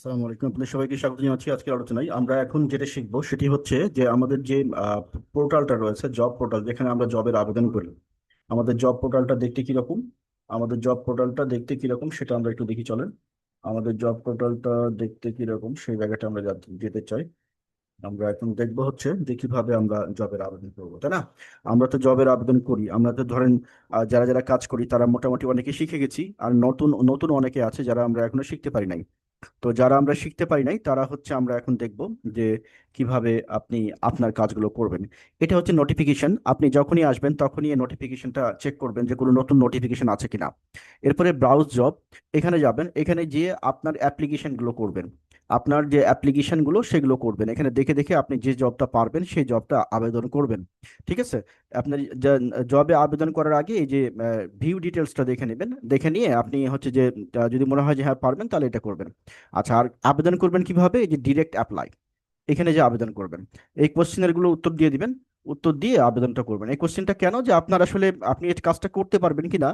আসসালামু আলাইকুম, আপনাদের সবাইকে স্বাগত জানাচ্ছি আজকের আলোচনায়। আমরা এখন যেটা শিখবো সেটি হচ্ছে যে আমাদের যে পোর্টালটা রয়েছে, জব পোর্টাল, যেখানে আমরা জবের আবেদন করি। আমাদের জব পোর্টালটা দেখতে কিরকম আমাদের জব পোর্টালটা দেখতে কিরকম সেটা আমরা একটু দেখি, চলেন। আমাদের জব পোর্টালটা দেখতে কিরকম সেই জায়গাটা আমরা যেতে চাই। আমরা এখন দেখবো হচ্ছে যে কিভাবে আমরা জবের আবেদন করবো, তাই না? আমরা তো জবের আবেদন করি, আমরা তো ধরেন যারা যারা কাজ করি তারা মোটামুটি অনেকে শিখে গেছি, আর নতুন নতুন অনেকে আছে যারা আমরা এখনো শিখতে পারি নাই। তো যারা আমরা শিখতে পারি নাই তারা হচ্ছে আমরা এখন দেখব যে কিভাবে আপনি আপনার কাজগুলো করবেন। এটা হচ্ছে নোটিফিকেশন, আপনি যখনই আসবেন তখনই এই নোটিফিকেশনটা চেক করবেন যে কোনো নতুন নোটিফিকেশন আছে কিনা। এরপরে ব্রাউজ জব, এখানে যাবেন, এখানে গিয়ে আপনার অ্যাপ্লিকেশনগুলো করবেন। আপনার যে অ্যাপ্লিকেশনগুলো সেগুলো করবেন, এখানে দেখে দেখে আপনি যে জবটা পারবেন সেই জবটা আবেদন করবেন। ঠিক আছে? আপনার জবে আবেদন করার আগে এই যে ভিউ ডিটেলসটা দেখে নেবেন, দেখে নিয়ে আপনি হচ্ছে যে যদি মনে হয় যে হ্যাঁ পারবেন তাহলে এটা করবেন। আচ্ছা, আর আবেদন করবেন কিভাবে? এই যে ডিরেক্ট অ্যাপ্লাই, এখানে যে আবেদন করবেন, এই কোশ্চেনের গুলো উত্তর দিয়ে দিবেন। উত্তর দিয়ে আবেদনটা করবেন। এই কোশ্চেনটা কেন, যে আপনার আসলে আপনি এই কাজটা করতে পারবেন কিনা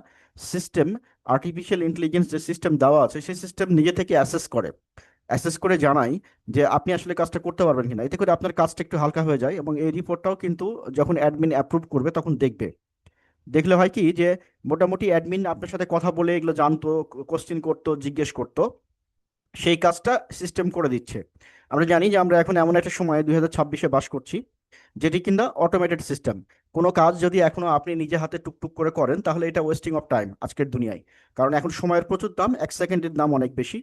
সিস্টেম, আর্টিফিশিয়াল ইন্টেলিজেন্স যে সিস্টেম দেওয়া আছে সেই সিস্টেম নিজে থেকে অ্যাসেস করে জানাই যে আপনি আসলে কাজটা করতে পারবেন কিনা। এতে করে আপনার কাজটা একটু হালকা হয়ে যায়, এবং এই রিপোর্টটাও কিন্তু যখন অ্যাডমিন অ্যাপ্রুভ করবে তখন দেখবে। দেখলে হয় কি যে মোটামুটি অ্যাডমিন আপনার সাথে কথা বলে এগুলো জানতো, কোশ্চেন করতো, জিজ্ঞেস করতো, সেই কাজটা সিস্টেম করে দিচ্ছে। আমরা জানি যে আমরা এখন এমন একটা সময় 2026-এ বাস করছি, যেটি কিনা অটোমেটেড সিস্টেম। কোনো কাজ যদি এখনো আপনি নিজে হাতে টুকটুক করে করেন তাহলে এটা ওয়েস্টিং অফ টাইম আজকের দুনিয়ায়। কারণ এখন সময়ের প্রচুর দাম, এক সেকেন্ডের দাম অনেক বেশি।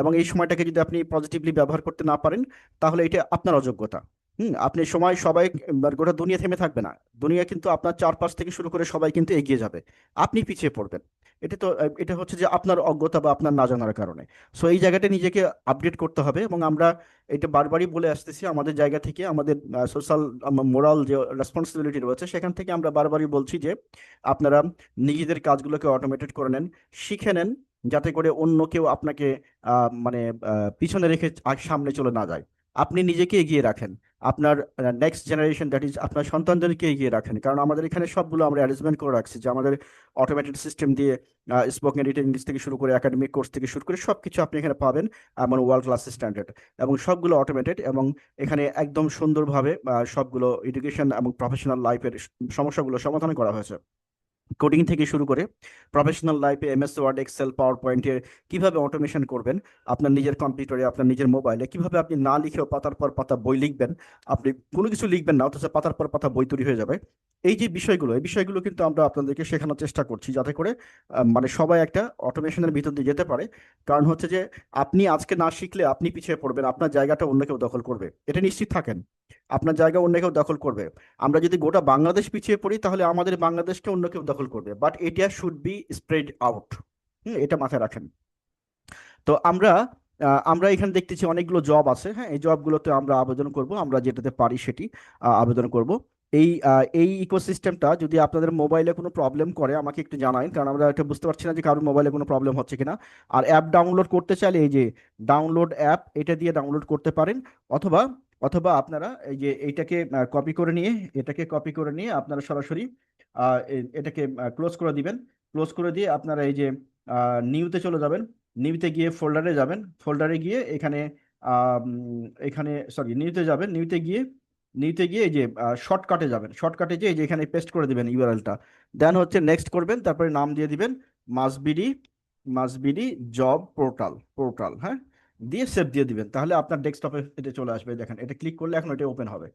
এবং এই সময়টাকে যদি আপনি পজিটিভলি ব্যবহার করতে না পারেন তাহলে এটা আপনার অযোগ্যতা। আপনি সময় সবাই, গোটা দুনিয়া থেমে থাকবে না। দুনিয়া কিন্তু আপনার চারপাশ থেকে শুরু করে সবাই কিন্তু এগিয়ে যাবে, আপনি পিছিয়ে পড়বেন। এটা হচ্ছে যে আপনার অজ্ঞতা বা আপনার না জানার কারণে। সো এই জায়গাটা নিজেকে আপডেট করতে হবে, এবং আমরা এটা বারবারই বলে আসতেছি আমাদের জায়গা থেকে, আমাদের সোশ্যাল মোরাল যে রেসপন্সিবিলিটি রয়েছে সেখান থেকে আমরা বারবারই বলছি যে আপনারা নিজেদের কাজগুলোকে অটোমেটেড করে নেন, শিখে নেন, যাতে করে অন্য কেউ আপনাকে মানে পিছনে রেখে সামনে চলে না যায়। আপনি নিজেকে এগিয়ে রাখেন, আপনার নেক্সট জেনারেশন, দ্যাট ইজ আপনার সন্তানদেরকে এগিয়ে রাখেন। কারণ আমাদের এখানে সবগুলো আমরা অ্যারেঞ্জমেন্ট করে রাখছি, যে আমাদের অটোমেটেড সিস্টেম দিয়ে স্পোকেন রিটেন ইংলিশ থেকে শুরু করে একাডেমিক কোর্স থেকে শুরু করে সবকিছু আপনি এখানে পাবেন, মানে ওয়ার্ল্ড ক্লাস স্ট্যান্ডার্ড। এবং সবগুলো অটোমেটেড, এবং এখানে একদম সুন্দরভাবে সবগুলো এডুকেশন এবং প্রফেশনাল লাইফের সমস্যাগুলো সমাধান করা হয়েছে। কোডিং থেকে শুরু করে প্রফেশনাল লাইফে এমএস ওয়ার্ড, এক্সেল, পাওয়ার পয়েন্টের কিভাবে অটোমেশন করবেন, আপনার নিজের কম্পিউটারে, আপনার নিজের মোবাইলে কিভাবে আপনি না লিখেও পাতার পর পাতা বই লিখবেন। আপনি কোনো কিছু লিখবেন না, অথচ পাতার পর পাতা বই তৈরি হয়ে যাবে। এই বিষয়গুলো কিন্তু আমরা আপনাদেরকে শেখানোর চেষ্টা করছি, যাতে করে মানে সবাই একটা অটোমেশনের ভিতর দিয়ে যেতে পারে। কারণ হচ্ছে যে আপনি আজকে না শিখলে আপনি পিছিয়ে পড়বেন, আপনার জায়গাটা অন্য কেউ দখল করবে, এটা নিশ্চিত থাকেন। আপনার জায়গা অন্য কেউ দখল করবে। আমরা যদি গোটা বাংলাদেশ পিছিয়ে পড়ি তাহলে আমাদের বাংলাদেশকে অন্য কেউ দখল করবে, বাট এটা শুড বি স্প্রেড আউট। এটা মাথায় রাখেন। তো আমরা এখানে দেখতেছি অনেকগুলো জব আছে। হ্যাঁ, এই জবগুলোতে আমরা আবেদন করব, আমরা যেটাতে পারি সেটি আবেদন করব। এই ইকোসিস্টেমটা যদি আপনাদের মোবাইলে কোনো প্রবলেম করে আমাকে একটু জানান, কারণ আমরা এটা বুঝতে পারছি না যে কারোর মোবাইলে কোনো প্রবলেম হচ্ছে কিনা। আর অ্যাপ ডাউনলোড করতে চাইলে এই যে ডাউনলোড অ্যাপ, এটা দিয়ে ডাউনলোড করতে পারেন। অথবা অথবা আপনারা এই যে এটাকে কপি করে নিয়ে আপনারা সরাসরি এটাকে ক্লোজ করে দিবেন। ক্লোজ করে দিয়ে আপনারা এই যে নিউতে চলে যাবেন। নিউতে গিয়ে ফোল্ডারে যাবেন, ফোল্ডারে গিয়ে এখানে এখানে সরি নিউতে যাবেন, নিউতে গিয়ে এই যে শর্টকাটে যাবেন, শর্টকাটে যে এই যে এখানে পেস্ট করে দিবেন ইউআরএলটা। দেন হচ্ছে নেক্সট করবেন, তারপরে নাম দিয়ে দিবেন মাসবিডি মাসবিডি জব পোর্টাল। হ্যাঁ, দিয়ে সেভ দিয়ে দিবেন, তাহলে আপনার ডেস্কটপে এটা চলে আসবে। দেখেন, এটা ক্লিক করলে এখন এটা ওপেন হবে।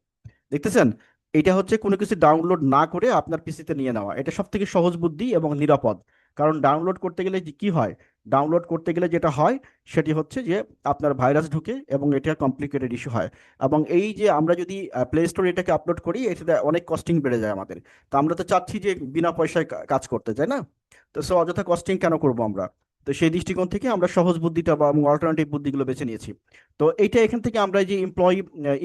দেখতেছেন? এটা হচ্ছে কোনো কিছু ডাউনলোড না করে আপনার পিসিতে নিয়ে নেওয়া, এটা সব থেকে সহজ বুদ্ধি এবং নিরাপদ। কারণ ডাউনলোড করতে গেলে কি হয়, ডাউনলোড করতে গেলে যেটা হয় সেটি হচ্ছে যে আপনার ভাইরাস ঢুকে এবং এটা কমপ্লিকেটেড ইস্যু হয়। এবং এই যে আমরা যদি প্লে স্টোরে এটাকে আপলোড করি, এটাতে অনেক কস্টিং বেড়ে যায় আমাদের। তো আমরা তো চাচ্ছি যে বিনা পয়সায় কাজ করতে, তাই না? তো সো অযথা কস্টিং কেন করব আমরা? তো সেই দৃষ্টিকোণ থেকে আমরা সহজ বুদ্ধিটা বা অল্টারনেটিভ বুদ্ধিগুলো বেছে নিয়েছি। তো এইটা এখান থেকে আমরা এই যে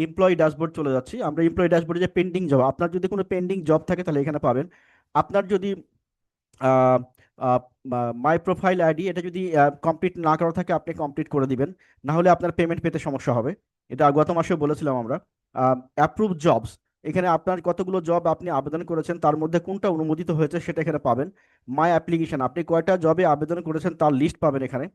এমপ্লয়ি ড্যাশবোর্ড চলে যাচ্ছি। আমরা এমপ্লয়ি ড্যাশবোর্ডে যে পেন্ডিং জব, আপনার যদি কোনো পেন্ডিং জব থাকে তাহলে এখানে পাবেন। আপনার যদি মাই প্রোফাইল আইডি এটা যদি কমপ্লিট না করা থাকে আপনি কমপ্লিট করে দিবেন, না হলে আপনার পেমেন্ট পেতে সমস্যা হবে। এটা গত মাসেও বলেছিলাম আমরা। অ্যাপ্রুভ জবস, এখানে আপনার কতগুলো জব আপনি আবেদন করেছেন তার মধ্যে কোনটা অনুমোদিত হয়েছে সেটা এখানে পাবেন। মাই অ্যাপ্লিকেশন, আপনি কয়টা জবে আবেদন করেছেন তার লিস্ট পাবেন এখানে।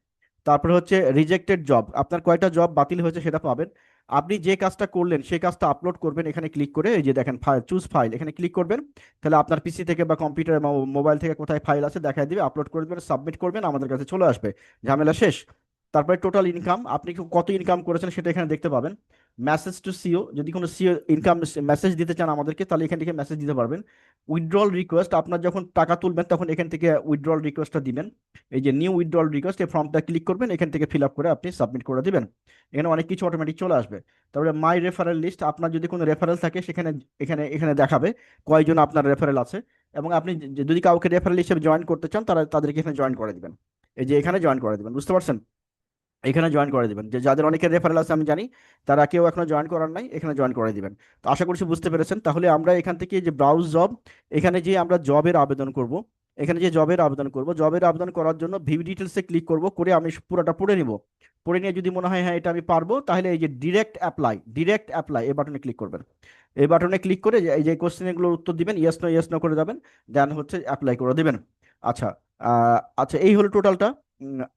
তারপরে হচ্ছে রিজেক্টেড জব, আপনার কয়টা জব বাতিল হয়েছে সেটা পাবেন। আপনি যে কাজটা করলেন সেই কাজটা আপলোড করবেন এখানে ক্লিক করে, এই যে দেখেন ফাইল, চুজ ফাইল, এখানে ক্লিক করবেন। তাহলে আপনার পিসি থেকে বা কম্পিউটার বা মোবাইল থেকে কোথায় ফাইল আছে দেখায় দিবে, আপলোড করে দেবেন, সাবমিট করবেন, আমাদের কাছে চলে আসবে, ঝামেলা শেষ। তারপরে টোটাল ইনকাম, আপনি কত ইনকাম করেছেন সেটা এখানে দেখতে পাবেন। মেসেজ টু সিও, যদি কোনো সিও ইনকাম মেসেজ দিতে চান আমাদেরকে, তাহলে এখান থেকে মেসেজ দিতে পারবেন। উইথড্রল রিকোয়েস্ট, আপনার যখন টাকা তুলবেন তখন এখান থেকে উইথড্রল রিকোয়েস্টটা দিবেন। এই যে নিউ উইথড্রল রিকোয়েস্ট, এই ফর্মটা ক্লিক করবেন, এখান থেকে ফিল আপ করে আপনি সাবমিট করে দিবেন। এখানে অনেক কিছু অটোমেটিক চলে আসবে। তারপরে মাই রেফারেল লিস্ট, আপনার যদি কোনো রেফারেল থাকে সেখানে এখানে এখানে দেখাবে কয়জন আপনার রেফারেল আছে। এবং আপনি যদি কাউকে রেফারেল হিসেবে জয়েন করতে চান তাদেরকে এখানে জয়েন করে দিবেন। এই যে এখানে জয়েন করে দিবেন, বুঝতে পারছেন? এখানে জয়েন করে দিবেন, যে যাদের অনেকের রেফারেল আছে আমি জানি, তারা কেউ এখনো জয়েন করার নাই, এখানে জয়েন করে দিবেন। তো আশা করছি বুঝতে পেরেছেন। তাহলে আমরা এখান থেকে যে ব্রাউজ জব, এখানে যে আমরা জবের আবেদন করব, এখানে যে জবের আবেদন করব, জবের আবেদন করার জন্য ভিউ ডিটেলসে ক্লিক করব, করে আমি পুরোটা পড়ে নিব। পড়ে নিয়ে যদি মনে হয় হ্যাঁ এটা আমি পারবো, তাহলে এই যে ডিরেক্ট অ্যাপ্লাই, ডিরেক্ট অ্যাপ্লাই এই বাটনে ক্লিক করবেন। এই বাটনে ক্লিক করে এই যে কোশ্চেনগুলোর উত্তর দিবেন, ইয়েস নো করে যাবেন, দেন হচ্ছে অ্যাপ্লাই করে দিবেন। আচ্ছা, আচ্ছা এই হলো টোটালটা।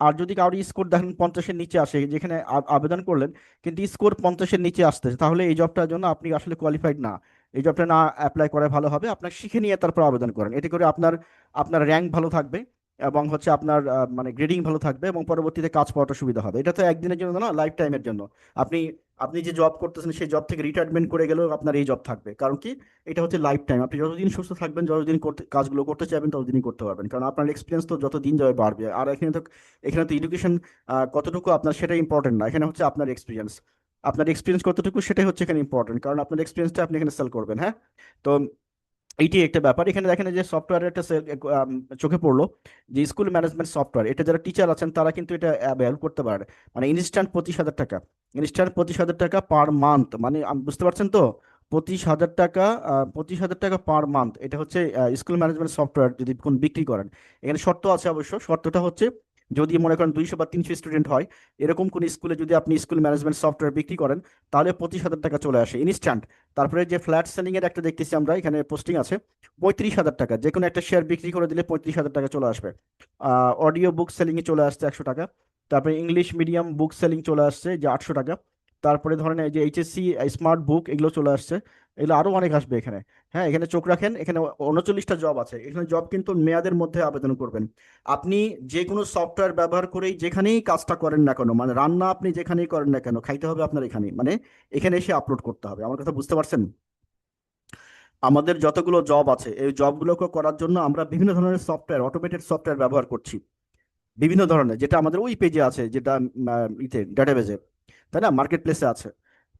আর যদি কারোর স্কোর দেখেন 50-এর নিচে আসে, যেখানে আবেদন করলেন কিন্তু স্কোর 50-এর নিচে আসতেছে, তাহলে এই জবটার জন্য আপনি আসলে কোয়ালিফাইড না। এই জবটা না অ্যাপ্লাই করা ভালো হবে, আপনার শিখে নিয়ে তারপর আবেদন করেন, এতে করে আপনার আপনার র্যাঙ্ক ভালো থাকবে, এবং হচ্ছে আপনার মানে গ্রেডিং ভালো থাকবে, এবং পরবর্তীতে কাজ পাওয়াটা সুবিধা হবে। এটা তো একদিনের জন্য না, লাইফ টাইমের জন্য। আপনি আপনি যে জব করতেছেন সেই জব থেকে রিটায়ারমেন্ট করে গেলেও আপনার এই জব থাকবে, কারণ কি, এটা হচ্ছে লাইফ টাইম। আপনি যতদিন সুস্থ থাকবেন, যতদিন করতে কাজগুলো করতে চাইবেন, ততদিনই করতে পারবেন, কারণ আপনার এক্সপিরিয়েন্স তো যত দিন যাবে বাড়বে। আর এখানে তো এডুকেশন কতটুকু আপনার সেটা ইম্পর্টেন্ট না, এখানে হচ্ছে আপনার এক্সপিরিয়েন্স, আপনার এক্সপিরিয়েন্স কতটুকু সেটাই হচ্ছে এখানে ইম্পর্টেন্ট, কারণ আপনার এক্সপিরিয়েন্সটা আপনি এখানে সেল করবেন। হ্যাঁ, তো এইটি একটা ব্যাপার। এখানে দেখেন যে সফটওয়্যারের একটা চোখে পড়লো, যে স্কুল ম্যানেজমেন্ট সফটওয়্যার, এটা যারা টিচার আছেন তারা কিন্তু এটা অ্যাভেল করতে পারে। মানে ইনস্ট্যান্ট 25,000 টাকা, ইনস্ট্যান্ট 25,000 টাকা পার মান্থ, মানে বুঝতে পারছেন তো? 25,000 টাকা, 25,000 টাকা পার মান্থ, এটা হচ্ছে স্কুল ম্যানেজমেন্ট সফটওয়্যার যদি কোন বিক্রি করেন। এখানে শর্ত আছে অবশ্য, শর্তটা হচ্ছে যদি মনে করেন 200 বা 300 স্টুডেন্ট হয়, এরকম কোন স্কুলে যদি আপনি স্কুল ম্যানেজমেন্ট সফটওয়্যার বিক্রি করেন, তাহলে 25,000 টাকা চলে আসে ইনস্ট্যান্ট। তারপরে যে ফ্ল্যাট সেলিং এর একটা দেখতেছি আমরা, এখানে পোস্টিং আছে 35,000 টাকা, যে কোনো একটা শেয়ার বিক্রি করে দিলে 35,000 টাকা চলে আসবে। অডিও বুক সেলিং এ চলে আসছে 100 টাকা। তারপরে ইংলিশ মিডিয়াম বুক সেলিং চলে আসছে যে 800 টাকা। তারপরে ধরেন এই যে এইচএসসি স্মার্ট বুক, এগুলো চলে আসছে, এগুলো আরো অনেক আসবে এখানে। হ্যাঁ, এখানে চোখ রাখেন, এখানে 39টা জব আছে, এখানে জব কিন্তু মেয়াদের মধ্যে আবেদন করবেন। আপনি যে কোনো সফটওয়্যার ব্যবহার করেই যেখানেই কাজটা করেন না কেন, মানে রান্না আপনি যেখানেই করেন না কেন, খাইতে হবে আপনার এখানে, মানে এখানে এসে আপলোড করতে হবে। আমার কথা বুঝতে পারছেন? আমাদের যতগুলো জব আছে এই জবগুলোকে করার জন্য আমরা বিভিন্ন ধরনের সফটওয়্যার, অটোমেটেড সফটওয়্যার ব্যবহার করছি, বিভিন্ন ধরনের, যেটা আমাদের ওই পেজে আছে, যেটা ইতে ডেটাবেজে, তাই না, মার্কেট প্লেসে আছে।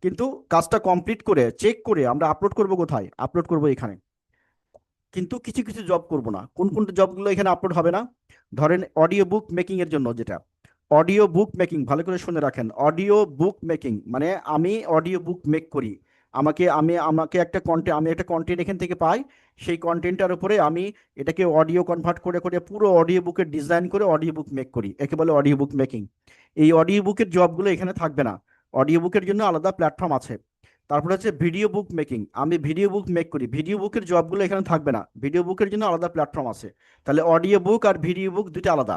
কিন্তু কাজটা কমপ্লিট করে চেক করে আমরা আপলোড করব কোথায়? আপলোড করব এখানে। কিন্তু কিছু কিছু জব করব না। কোন কোন জবগুলো এখানে আপলোড হবে না? ধরেন অডিও বুক মেকিং এর জন্য, যেটা অডিও বুক মেকিং, ভালো করে শুনে রাখেন, অডিও বুক মেকিং মানে আমি অডিও বুক মেক করি। আমাকে একটা কন্টেন্ট, আমি একটা কন্টেন্ট এখান থেকে পাই, সেই কন্টেন্টটার উপরে আমি এটাকে অডিও কনভার্ট করে করে পুরো অডিও বুকের ডিজাইন করে অডিও বুক মেক করি, একে বলে অডিও বুক মেকিং। এই অডিও বুকের জবগুলো এখানে থাকবে না, অডিও বুকের জন্য আলাদা প্ল্যাটফর্ম আছে। তারপরে হচ্ছে ভিডিও বুক মেকিং, আমি ভিডিও বুক মেক করি, ভিডিও বুকের জবগুলো এখানে থাকবে না, ভিডিও বুকের জন্য আলাদা প্ল্যাটফর্ম আছে। তাহলে অডিও বুক আর ভিডিও বুক দুটো আলাদা।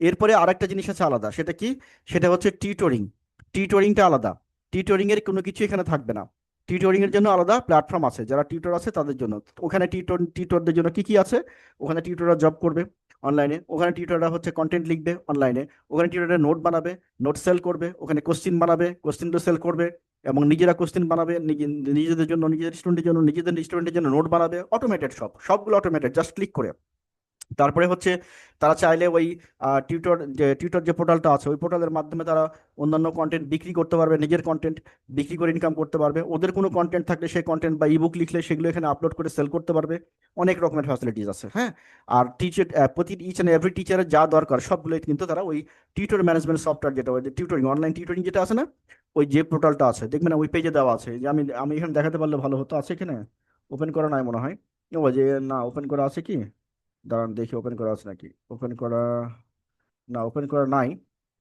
এরপরে আরেকটা জিনিস আছে আলাদা, সেটা কি? সেটা হচ্ছে টিউটরিং, টিউটরিংটা আলাদা, টিউটরিং এর কোনো কিছু এখানে থাকবে না। টিউটরিং এর জন্য আলাদা প্ল্যাটফর্ম আছে, যারা টিউটর আছে তাদের জন্য। ওখানে টিউটরদের জন্য কি কি আছে? ওখানে টিউটররা জব করবে অনলাইনে, ওখানে টিউটররা হচ্ছে কন্টেন্ট লিখবে অনলাইনে, ওখানে টিউটররা নোট বানাবে, নোট সেল করবে, ওখানে কোশ্চিন বানাবে, কোশ্চিনগুলো সেল করবে, এবং নিজেরা কোশ্চিন বানাবে, নিজেদের জন্য, নিজেদের স্টুডেন্টের জন্য, নিজেদের স্টুডেন্টের জন্য নোট বানাবে, অটোমেটেড, সবগুলো অটোমেটেড, জাস্ট ক্লিক করে। তারপরে হচ্ছে তারা চাইলে ওই টিউটর যে পোর্টালটা আছে ওই পোর্টালের মাধ্যমে তারা অন্যান্য কন্টেন্ট বিক্রি করতে পারবে, নিজের কন্টেন্ট বিক্রি করে ইনকাম করতে পারবে, ওদের কোনো কন্টেন্ট থাকলে সেই কন্টেন্ট বা ইবুক লিখলে সেগুলো এখানে আপলোড করে সেল করতে পারবে। অনেক রকমের ফ্যাসিলিটিস আছে। হ্যাঁ, আর টিচার, প্রতি ইচ অ্যান্ড এভরি টিচারের যা দরকার সবগুলোই কিন্তু তারা ওই টিউটর ম্যানেজমেন্ট সফটওয়্যার, যেটা ওই টিউটরিং, অনলাইন টিউটরিং যেটা আছে না, ওই যে পোর্টালটা আছে দেখবেন ওই পেজে দেওয়া আছে, যে আমি আমি এখানে দেখাতে পারলে ভালো হতো, আছে এখানে? ওপেন করা নাই মনে হয়। ও যে, না ওপেন করা আছে কি? দাঁড়ান দেখি ওপেন করা আছে নাকি, ওপেন করা, না ওপেন করা নাই।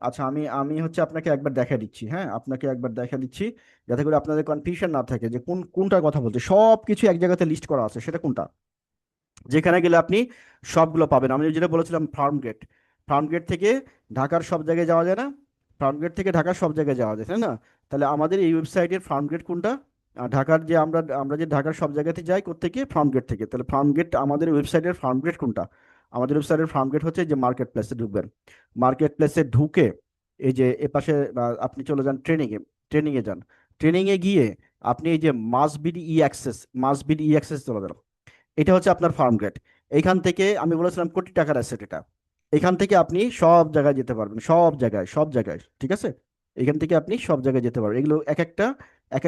আচ্ছা, আমি আমি হচ্ছে আপনাকে একবার দেখা দিচ্ছি, হ্যাঁ আপনাকে একবার দেখা দিচ্ছি, যাতে করে আপনাদের কনফিউশন না থাকে যে কোনটার কথা বলছে। সব কিছু এক জায়গাতে লিস্ট করা আছে, সেটা কোনটা, যেখানে গেলে আপনি সবগুলো পাবেন। আমি যেটা বলেছিলাম ফার্ম গেট, ফার্ম গেট থেকে ঢাকার সব জায়গায় যাওয়া যায় না? ফার্ম গেট থেকে ঢাকার সব জায়গায় যাওয়া যায়, তাই না? তাহলে আমাদের এই ওয়েবসাইটের ফার্ম গেট কোনটা? ঢাকার যে আমরা আমরা যে ঢাকার সব জায়গাতে যাই কোত্থেকে? ফার্ম গেট থেকে। তাহলে ফার্ম গেট আমাদের ওয়েবসাইটের ফার্ম গেট কোনটা? আমাদের ওয়েবসাইটের ফার্ম গেট হচ্ছে যে মার্কেট প্লেসে ঢুকবেন। মার্কেট প্লেসে ঢুকে এই যে এপাশে আপনি চলে যান ট্রেনিংয়ে। ট্রেনিংয়ে যান। ট্রেনিংয়ে গিয়ে আপনি এই যে মাসবিডি ই অ্যাক্সেস চলে যান। এটা হচ্ছে আপনার ফার্ম গেট। এইখান থেকে আমি বলেছিলাম কোটি টাকার অ্যাসেট এটা। এখান থেকে আপনি সব জায়গায় যেতে পারবেন, সব জায়গায়, সব জায়গায়, ঠিক আছে? এখান থেকে আপনি সব জায়গায় যেতে পারবেন। এগুলো এক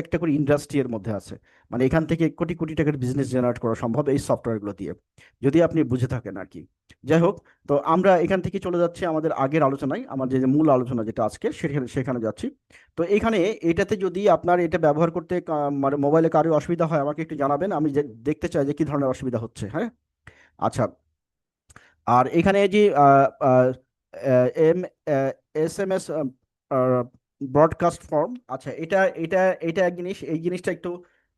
একটা করে ইন্ডাস্ট্রি এর মধ্যে আছে। মানে এখান থেকে কোটি কোটি টাকার বিজনেস জেনারেট করা সম্ভব এই সফটওয়্যারগুলো দিয়ে, যদি আপনি বুঝে থাকেন আর কি। যাই হোক, তো আমরা এখান থেকে চলে যাচ্ছি আমাদের আগের আলোচনায়, আমার যে যে মূল আলোচনা যেটা আজকে, সেখানে সেখানে যাচ্ছি। তো এখানে এটাতে যদি আপনার এটা ব্যবহার করতে মানে মোবাইলে কারো অসুবিধা হয় আমাকে একটু জানাবেন, আমি দেখতে চাই যে কি ধরনের অসুবিধা হচ্ছে, হ্যাঁ? আচ্ছা। আর এখানে যে এম SMS ব্রডকাস্ট ফর্ম, আচ্ছা, এটা এক জিনিস, এই জিনিসটা একটু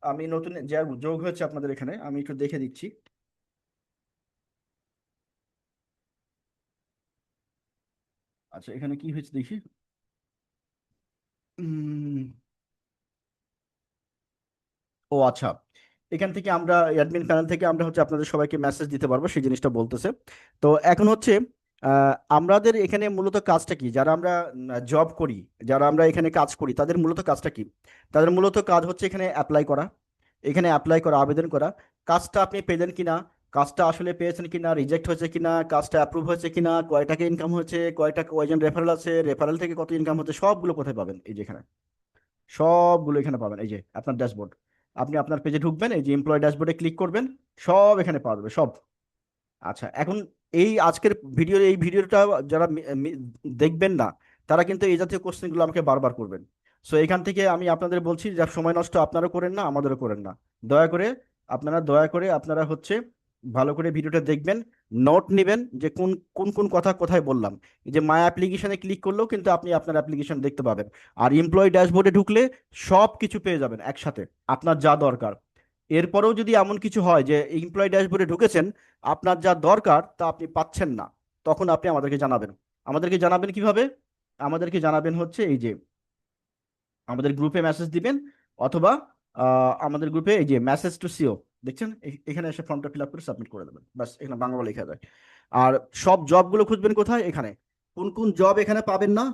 আমি নতুন যে যোগ হয়েছে আপনাদের এখানে, আমি একটু দেখে দিচ্ছি। আচ্ছা, এখানে কি হয়েছে দেখি। উম, ও আচ্ছা, এখান থেকে আমরা অ্যাডমিন প্যানেল থেকে আমরা হচ্ছে আপনাদের সবাইকে মেসেজ দিতে পারবো, সেই জিনিসটা বলতেছে। তো এখন হচ্ছে আমাদের এখানে মূলত কাজটা কি, যারা আমরা জব করি, যারা আমরা এখানে কাজ করি, তাদের মূলত কাজটা কি? তাদের মূলত কাজ হচ্ছে এখানে অ্যাপ্লাই করা। এখানে অ্যাপ্লাই করা, আবেদন করা। কাজটা আপনি পেলেন কিনা, কাজটা আসলে পেয়েছেন কিনা, রিজেক্ট হয়েছে কিনা, কাজটা অ্যাপ্রুভ হয়েছে কিনা, কয় টাকা ইনকাম হয়েছে, কয়জন রেফারেল আছে, রেফারেল থেকে কত ইনকাম হচ্ছে, সবগুলো কোথায় পাবেন? এই যে এখানে সবগুলো এখানে পাবেন। এই যে আপনার ড্যাশবোর্ড, আপনি আপনার পেজে ঢুকবেন, এই যে এমপ্লয় ড্যাশবোর্ডে ক্লিক করবেন, সব এখানে পাওয়া যাবে, সব। আচ্ছা, এখন এই আজকের এই ভিডিওটা যারা দেখবেন না, তারা কিন্তু এই জাতীয় কোশ্চেনগুলো আমাকে বারবার করবেন। সো এখান থেকে আমি আপনাদের বলছি যে সময় নষ্ট আপনারাও করেন না, আমাদেরও করেন না। দয়া করে আপনারা হচ্ছে ভালো করে ভিডিওটা দেখবেন, নোট নেবেন যে কোন কোন কোন কথা কোথায় বললাম। এই যে মাই অ্যাপ্লিকেশনে ক্লিক করলেও কিন্তু আপনি আপনার অ্যাপ্লিকেশন দেখতে পাবেন। আর এমপ্লয়ি ড্যাশবোর্ডে ঢুকলে সব কিছু পেয়ে যাবেন একসাথে, আপনার যা দরকার। এরপরেও যদি এমন কিছু হয় যে এমপ্লয়ি ড্যাশবোর্ডে ঢুকেছেন, আপনার যা দরকার তা আপনি পাচ্ছেন না, তখন আপনি আমাদেরকে জানাবেন। আমাদেরকে জানাবেন কিভাবে? আমাদেরকে জানাবেন হচ্ছে এই যে আমাদের গ্রুপে মেসেজ দিবেন, অথবা আমাদের গ্রুপে এই যে মেসেজ টু সিও দেখছেন, এখানে এসে ফর্মটা ফিল আপ করে সাবমিট করে দেবেন, বাস। এখানে বাংলা লেখা যায়। আর সব জবগুলো খুঁজবেন কোথায়? এখানে। কোন কোন জব এখানে পাবেন না?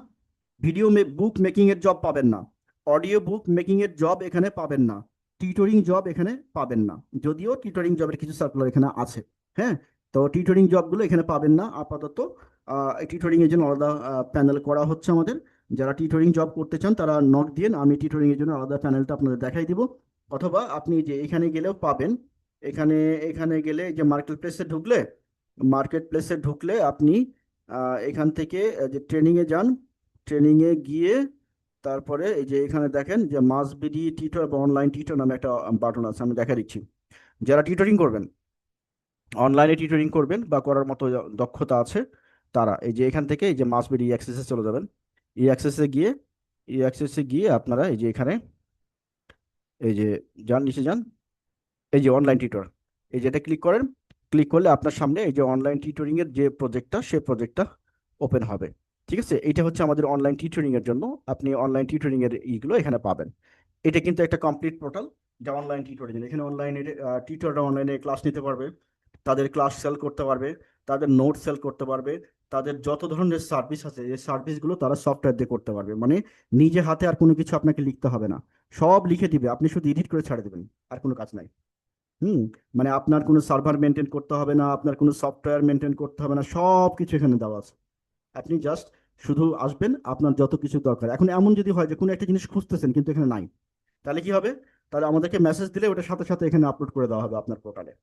ভিডিও বুক মেকিং এর জব পাবেন না, অডিও বুক মেকিং এর জব এখানে পাবেন না, টিউটরিং জব এখানে পাবেন না। যদিও টিউটরিং জবের কিছু সার্কুলার এখানে আছে, হ্যাঁ। তো টিউটরিং জবগুলো এখানে পাবেন না আপাতত। এই টিউটরিং এর জন্য আলাদা প্যানেল করা হচ্ছে আমাদের। যারা টিউটরিং জব করতে চান তারা নক দিন, আমি টিউটরিং এর জন্য আলাদা প্যানেলটা আপনাদের দেখাই দিব। অথবা আপনি যে এখানে গেলেও পাবেন। এখানে এখানে গেলে যে মার্কেট প্লেসে ঢুকলে আপনি এখান থেকে যে ট্রেনিং এ যান। ট্রেনিং এ গিয়ে তারপরে এই যে এখানে দেখেন যে মাস বিডি টিউটর বা অনলাইন টিউটর নামে একটা বাটন আছে, আমি দেখা দিচ্ছি। যারা টিউটরিং করবেন, অনলাইনে টিউটরিং করবেন বা করার মতো দক্ষতা আছে, তারা এই যে এখান থেকে এই যে মাস বিডি অ্যাক্সেসে চলে যাবেন। ই অ্যাক্সেসে গিয়ে আপনারা এই যে এখানে এই যে যান, নিচে যান, এই যে অনলাইন টিউটর, এই যেটা ক্লিক করেন। ক্লিক করলে আপনার সামনে এই যে অনলাইন টিউটরিং এর যে প্রজেক্টটা, সেই প্রজেক্টটা ওপেন হবে। ঠিক আছে, এটা হচ্ছে আমাদের অনলাইন টিউটরিং এর জন্য। আপনি অনলাইন টিউটরিং এর ইগুলো এখানে পাবেন। এটা কিন্তু একটা কমপ্লিট পোর্টাল, যা অনলাইন টিউটরিং। এখানে অনলাইনে টিউটররা অনলাইনে ক্লাস নিতে পারবে, তাদের ক্লাস সেল করতে পারবে, তাদের নোট সেল করতে পারবে, তাদের যত ধরনের সার্ভিস আছে এই সার্ভিসগুলো তারা সফটওয়্যার দিয়ে করতে পারবে। মানে নিজে হাতে আর কোনো কিছু আপনাকে লিখতে হবে না, সব লিখে দিবে, আপনি শুধু এডিট করে ছাড়ে দেবেন, আর কোনো কাজ নাই। হুম। মানে আপনার কোনো সার্ভার মেনটেন করতে হবে না, আপনার কোনো সফটওয়্যার মেনটেন করতে হবে না, সব কিছু এখানে দেওয়া আছে। আপনি জাস্ট শুধু আসবেন, আপনার যত কিছু দরকার। এখন এমন যদি হয় যে কোনো একটা জিনিস খুঁজতেছেন কিন্তু এখানে নাই, তাহলে কি হবে? তাহলে আমাদেরকে মেসেজ দিলে ওটার সাথে সাথে এখানে আপলোড করে দেওয়া হবে আপনার পোর্টালে।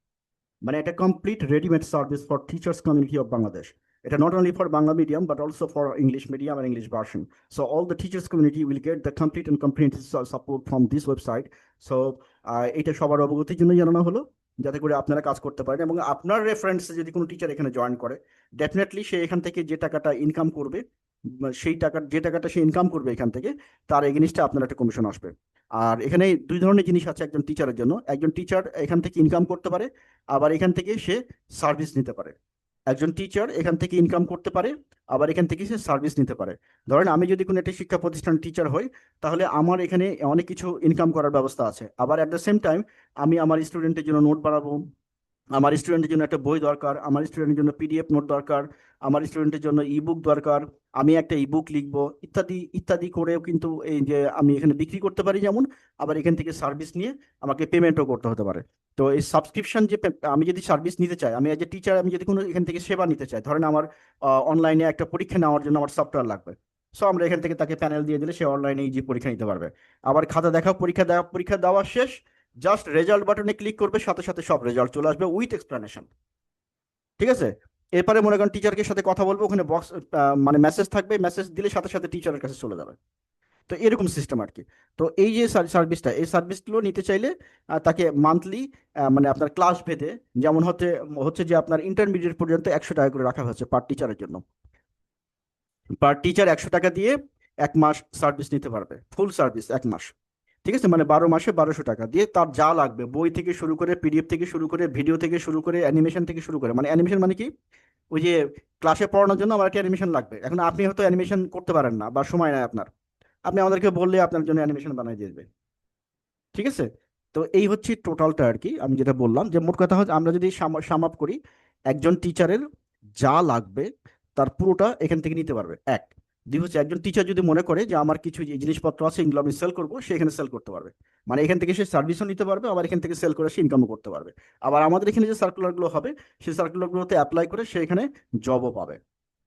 মানে এটা complete readymade service for teachers community of Bangladesh. এটা not only for Bangla medium but also for English medium and English version. So all the teachers community will get the complete and comprehensive support from this website. So এটা সবার অবগতির জন্য জানানো হলো, যাতে করে আপনারা কাজ করতে পারেন। এবং আপনার রেফারেন্সে যদি কোনো টিচার এখানে জয়েন করে, ডেফিনেটলি সে এখান থেকে যে টাকাটা ইনকাম করবে, যে টাকাটা সে ইনকাম করবে এখান থেকে, তার এগেনিস্টে আপনার একটা কমিশন আসবে। আর এখানে দুই ধরনের জিনিস আছে একজন টিচারের জন্য। একজন টিচার এখান থেকে ইনকাম করতে পারে, আবার এখান থেকে সে সার্ভিস নিতে পারে। একজন টিচার এখান থেকে ইনকাম করতে পারে, আবার এখান থেকে সে সার্ভিস নিতে পারে। ধরেন আমি যদি কোনো একটা শিক্ষা প্রতিষ্ঠান টিচার হই, তাহলে আমার এখানে অনেক কিছু ইনকাম করার ব্যবস্থা আছে। আবার অ্যাট দ্য সেম টাইম আমি আমার স্টুডেন্টের জন্য নোট বানাবো, আমার স্টুডেন্টের জন্য একটা বই দরকার, আমার স্টুডেন্টের জন্য পিডিএফ নোট দরকার, আমার স্টুডেন্টের জন্য ইবুক দরকার, আমি একটা ইবুক লিখবো, ইত্যাদি ইত্যাদি করেও কিন্তু এই যে আমি এখানে বিক্রি করতে পারি যেমন, আবার এখান থেকে সার্ভিস নিয়ে আমাকে পেমেন্টও করতে হতে পারে। তো এই সাবস্ক্রিপশন যে আমি যদি সার্ভিস নিতে চাই, আমি এজ এ টিচার আমি যদি কোনো এখান থেকে সেবা নিতে চাই, ধরেন আমার অনলাইনে একটা পরীক্ষা নেওয়ার জন্য আমার সফটওয়্যার লাগবে, সো আমরা এখান থেকে তাকে প্যানেল দিয়ে দিলে সে অনলাইনে ইজি পরীক্ষা নিতে পারবে। আবার খাতা দেখা, পরীক্ষা দেওয়া শেষ, জাস্ট রেজাল্ট বাটনে ক্লিক করবে, সাথে সাথে সব রেজাল্ট চলে আসবে উইথ এক্সপ্লানেশন। ঠিক আছে? এরপরে মনে করেন টিচারকে সাথে কথা বলবো, ওখানে বক্স মানে মেসেজ থাকবে, মেসেজ দিলে সাথে সাথে টিচারের কাছে চলে যাবে। তো এরকম সিস্টেম আর কি। তো এই যে সার্ভিসটা, এই সার্ভিসগুলো নিতে চাইলে তাকে মান্থলি মানে আপনার ক্লাস ভেদে, যেমন হচ্ছে হচ্ছে যে আপনার ইন্টারমিডিয়েট পর্যন্ত 100 টাকা করে রাখা হয়েছে পার টিচারের জন্য। পার টিচার 100 টাকা দিয়ে 1 মাস সার্ভিস নিতে পারবে, ফুল সার্ভিস 1 মাস। ঠিক আছে? মানে 12 মাসে 1200 টাকা দিয়ে তার যা লাগবে, বই থেকে শুরু করে, পিডিএফ থেকে শুরু করে, ভিডিও থেকে শুরু করে, অ্যানিমেশন থেকে শুরু করে। মানে অ্যানিমেশন মানে কি, ওই যে ক্লাসে পড়ানোর জন্য আমার একটা অ্যানিমেশন লাগবে, এখন আপনি হয়তো অ্যানিমেশন করতে পারেন না বা সময় নাই আপনার, আপনি আমাদেরকে বললে আপনার জন্য অ্যানিমেশন বানিয়ে দিয়ে দেবে। ঠিক আছে? তো এই হচ্ছে টোটালটা আর কি। আমি যেটা বললাম যে মোট কথা হচ্ছে, আমরা যদি সাম আপ করি, একজন টিচারের যা লাগবে তার পুরোটা এখান থেকে নিতে পারবে, এক। দুই হচ্ছে, একজন টিচার যদি মনে করে যে আমার কিছু যে জিনিসপত্র আছে এগুলো আমি সেল করবো, সে এখানে সেল করতে পারবে। মানে এখান থেকে সে সার্ভিসও নিতে পারবে, আবার এখান থেকে সেল করে সে ইনকামও করতে পারবে। আবার আমাদের এখানে যে সার্কুলারগুলো হবে, সেই সার্কুলারগুলোতে অ্যাপ্লাই করে সে এখানে জবও পাবে।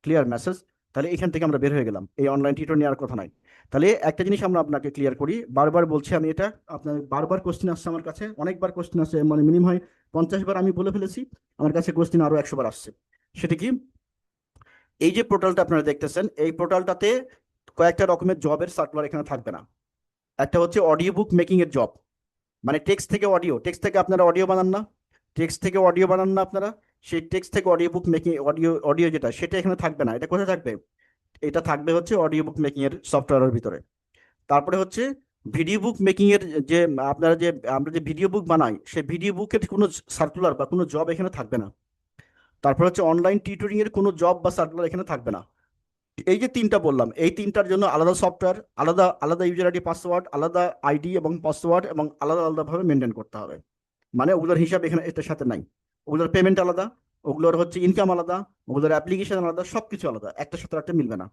Clear message? তাহলে এখান থেকে আমরা বের হয়ে গেলাম, এই অনলাইন টিউটর নেওয়ার কথা নাই। তাহলে একটা জিনিস আমরা আপনাকে ক্লিয়ার করি, বারবার বলছি আমি এটা, আপনার বারবার কোশ্চেন আসছে আমার কাছে, অনেকবার কোশ্চেন আসছে, মানে মিনিমাম হয় 50 বার আমি বলে ফেলেছি, আমার কাছে কোশ্চেন আরো 100 বার আসছে। সেটা কি, এই যে পোর্টালটা আপনারা দেখতেছেন, এই পোর্টালটাতে কয়েকটা রকমের জবের সার্কুলার এখানে থাকবে না। একটা হচ্ছে অডিও বুক মেকিং এর জব, মানে টেক্সট থেকে অডিও, টেক্সট থেকে আপনারা অডিও বানান না, টেক্সট থেকে অডিও বানান না আপনারা, সেই টেক্সট থেকে audio book making, audio audio যেটা, সেটা এখানে থাকবে না। এটা কোথায় থাকবে? এটা থাকবে হচ্ছে অডিও বুক মেকিং এর সফটওয়্যারের ভিতরে। তারপরে হচ্ছে ভিডিও বুক মেকিং এর যে আপনারা যে আমরা যে ভিডিও বুক বানাই, সেই ভিডিও বুকের কোনো সার্কুলার বা কোনো জব এখানে থাকবে না। তারপর হচ্ছে অনলাইন টিউটরিং এর কোনো জব বা সার্কুলার এখানে থাকবে না। এই যে তিনটা বললাম, এই তিনটার জন্য আলাদা সফটওয়্যার, আলাদা আলাদা ইউজার আইডি পাসওয়ার্ড, আলাদা আইডি এবং পাসওয়ার্ড, এবং আলাদা আলাদাভাবে মেনটেন করতে হবে। মানে ওগুলোর হিসাব এখানে এটার সাথে নাই। ওগুলোর পেমেন্ট আলাদা, ওগুলোর হচ্ছে ইনকাম আলাদা, ওগুলোর অ্যাপ্লিকেশন আলাদা, সবকিছু আলাদা, একটার সাথে একটা মিলবে না।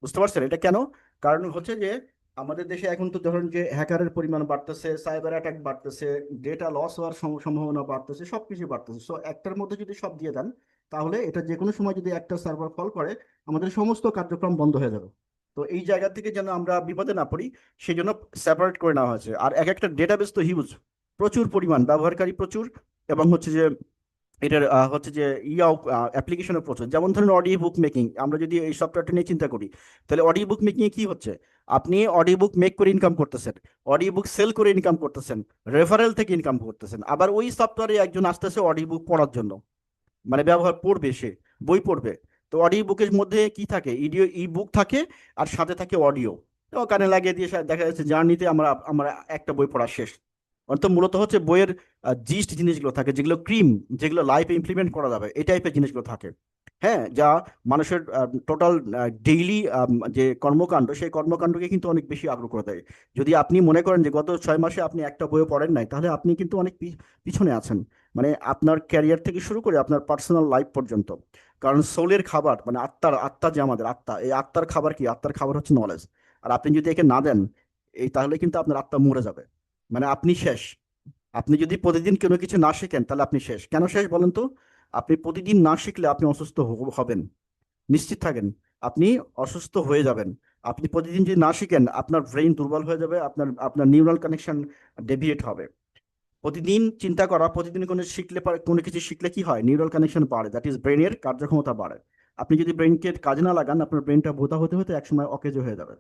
বুঝতে পারছেন এটা কেন? কারণ হচ্ছে যে আমাদের দেশে এখন তো ধরুন যে হ্যাকারের পরিমাণ বাড়তেছে, সাইবার অ্যাটাক বাড়তেছে, ডেটা লস হওয়ার সম্ভাবনা বাড়তেছে, সবকিছু বাড়তেছে। সো একটার মধ্যে যদি সব দিয়ে দেন, তাহলে এটা যে কোনো সময় যদি একটা সার্ভার ফল করে, আমাদের সমস্ত কার্যক্রম বন্ধ হয়ে যাবে। তো এই জায়গা থেকে যেন আমরা বিপদে না পড়ি, সেই জন্য সেপারেট করে নেওয়া হয়েছে। আর এক একটা ডেটাবেস তো হিউজ, প্রচুর পরিমাণ ব্যবহারকারী প্রচুর, এবং হচ্ছে যে এটার হচ্ছে যে অ্যাপ্লিকেশনও প্রচুর। যেমন ধরুন অডিও বুক মেকিং, আমরা যদি এই সফটওয়্যারটা নিয়ে চিন্তা করি, তাহলে অডিও বুক মেকিং এ কি হচ্ছে, আপনি অডিও বুক মেক করে ইনকাম করতেছেন, অডিও বুক সেল করে ইনকাম করতেছেন, রেফারেল থেকে ইনকাম করতেছেন, আবার ওই সফটওয়্যারে একজন আসতেছে অডিও বুক পড়ার জন্য, মানে ব্যবহার পড়বে সে, বই পড়বে। তো অডিও বুকের মধ্যে কি থাকে, ই বুক থাকে, আর সাথে থাকে অডিও। তো কানে লাগিয়ে দিয়ে দেখা যাচ্ছে জার্নিতে আমরা আমরা একটা বই পড়া শেষ। অর্থাৎ মূলত হচ্ছে বইয়ের জিস্ট জিনিসগুলো থাকে, যেগুলো ক্রিম, যেগুলো লাইফে ইমপ্লিমেন্ট করা যাবে, এই টাইপের জিনিসগুলো থাকে। হ্যাঁ, যা মানুষের টোটাল ডেইলি যে কর্মকাণ্ড, সেই কর্মকাণ্ডকে কিন্তু অনেক বেশি আগ্রহ করে দেয়। যদি আপনি মনে করেন যে গত 6 মাসে আপনি একটা বইও পড়েন নাই, তাহলে আপনি কিন্তু অনেক পিছনে আছেন, মানে আপনার ক্যারিয়ার থেকে শুরু করে আপনার পার্সোনাল লাইফ পর্যন্ত। কারণ সোলের খাবার, মানে আত্মা যে আমাদের আত্মা, এই আত্মার খাবার কি, আত্মার খাবার হচ্ছে নলেজ। আর আপনি যদি একে না দেন, এই তাহলে কিন্তু আপনার আত্মা মরে যাবে, মানে আপনি শেষ। আপনি যদি প্রতিদিন কোনো কিছু না শিখেন, তাহলে আপনি শেষ। কেন শেষ বলেন তো? আপনি প্রতিদিন না শিখলে আপনি অসুস্থ হবেন, নিশ্চিত থাকেন, আপনি অসুস্থ হয়ে যাবেন। আপনি প্রতিদিন যদি না শিখেন, আপনার ব্রেইন দুর্বল হয়ে যাবে, আপনার আপনার নিউরাল কানেকশন ডেভিয়েট হবে। প্রতিদিন চিন্তা করা, প্রতিদিন কোনো কিছু শিখলে কি হয়, নিউরাল কানেকশন বাড়ে, দ্যাট ইজ ব্রেনের কার্যক্ষমতা বাড়ে। আপনি যদি ব্রেনকে কাজে না লাগান, আপনার ব্রেনটা ভোতা হতে হতে একসময় অকেজো হয়ে যাবে।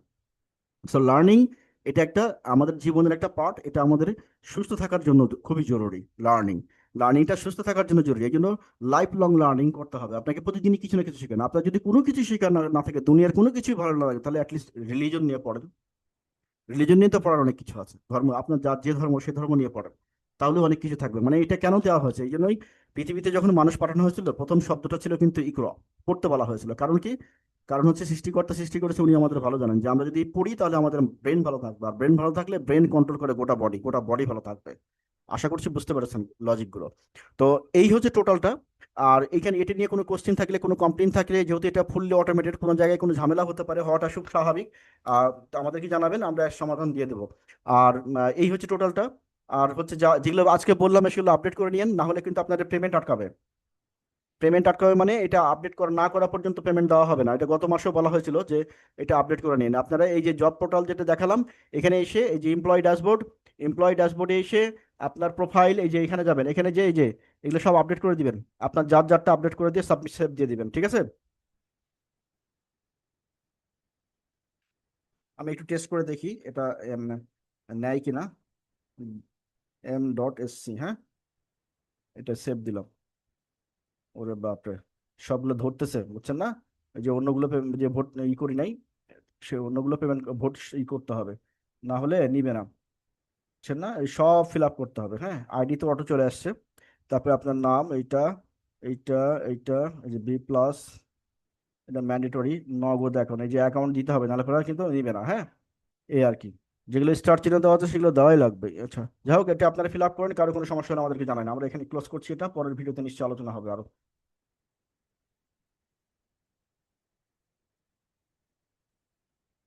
সো লার্নিং, এটা একটা আমাদের জীবনের একটা পার্ট, এটা আমাদের সুস্থ থাকার জন্য খুবই জরুরি। লার্নিংটা সুস্থ থাকার জন্য জরুরি, এই জন্য লাইফ লং লার্নিং করতে হবে। আপনাকে প্রতিদিনই কিছু না কিছু শিখেন। আপনার যদি কোনো কিছু শেখার না থাকে, দুনিয়ার কোনো কিছুই ভালো না লাগে, তাহলে অ্যাটলিস্ট রিলিজন নিয়ে পড়েন। রিলিজন নিয়ে তো পড়ার অনেক কিছু আছে, ধর্ম, আপনার যার যে ধর্ম সে ধর্ম নিয়ে পড়েন, তাহলে অনেক কিছু থাকবে। মানে এটা কেন দেওয়া হয়েছে, এই জন্যই পৃথিবীতে যখন মানুষ পাঠানো হয়েছিল প্রথম শব্দটা ছিল কিন্তু ইকরা, পড়তে বলা হয়েছিল। কারণ কি? কারণ হচ্ছে সৃষ্টিকর্তা সৃষ্টি করেছে, উনি আমাদের ভালো জানেন যে আমরা যদি পড়ি তাহলে আমাদের ব্রেন ভালো থাকবে, আর ব্রেন ভালো থাকলে ব্রেন কন্ট্রোল করে গোটা বডি ভালো থাকবে। আশা করছি বুঝতে পেরেছেন লজিক গুলো। তো এই হচ্ছে টোটালটা। আর এইখানে এটা নিয়ে কোনো কোশ্চেন থাকলে, কোনো কমপ্লেন থাকলে, যেহেতু এটা ফুললি অটোমেটেড, কোনো জায়গায় কোনো ঝামেলা হতে পারে, হওয়াটা খুব স্বাভাবিক। তো আমাদেরকে জানাবেন, আমরা এর সমাধান দিয়ে দেবো। আর এই হচ্ছে টোটালটা। আর হচ্ছে যা যেগুলো আজকে বললাম সেগুলো আপডেট করে নিন, না হলে কিন্তু আপনাদের পেমেন্ট আটকাবে। পেমেন্ট আটকাবে মানে এটা আপডেট করা না করা পর্যন্ত পেমেন্ট দেওয়া হবে না। এটা গত মাসেও বলা হয়েছিল যে এটা আপডেট করে নিন আপনারা। এই যে জব পোর্টাল যেটা দেখালাম, এখানে এসে এই যে এমপ্লয় ড্যাশবোর্ডে এসে আপনার প্রোফাইল, এই যে এখানে যাবেন, এখানে যে এই যে এগুলো সব আপডেট করে দিবেন। আপনার যারটা আপডেট করে দিয়ে সাবমিট সেভ দিয়ে দিবেন, ঠিক আছে? আমি একটু টেস্ট করে দেখি এটা নেয় কিনা। M.SC, হ্যাঁ, এটা সেভ দিলাম। ওরে বাপরে, সবগুলো ধরতেছে, বুঝছেন না? এই যে অন্যগুলো যে ভোট করি নাই, সে অন্যগুলো পেমেন্ট ভোট করতে হবে, না হলে নিবে না। বুঝছেন না? এই সব ফিল আপ করতে হবে। হ্যাঁ, আইডি তো অটো চলে আসছে। তারপরে আপনার নাম এইটা, এইটা, এইটা, এই যে B+, এটা ম্যান্ডেটরি, নগদ এখন এই যে অ্যাকাউন্ট দিতে হবে, নাহলে পরে কিন্তু নিবে না। হ্যাঁ, এই আর কি। যেগুলো স্টার চিহ্ন দেওয়া আছে সেগুলো দেওয়াই লাগবে। আচ্ছা, যাই হোক, এটা আপনারা ফিল আপ করেন, কারো কোনো সমস্যা হলে আমাদেরকে জানান। আমরা এখানে ক্লোজ করছি, এটা পরের ভিডিওতে নিশ্চয়ই আলোচনা হবে আরো।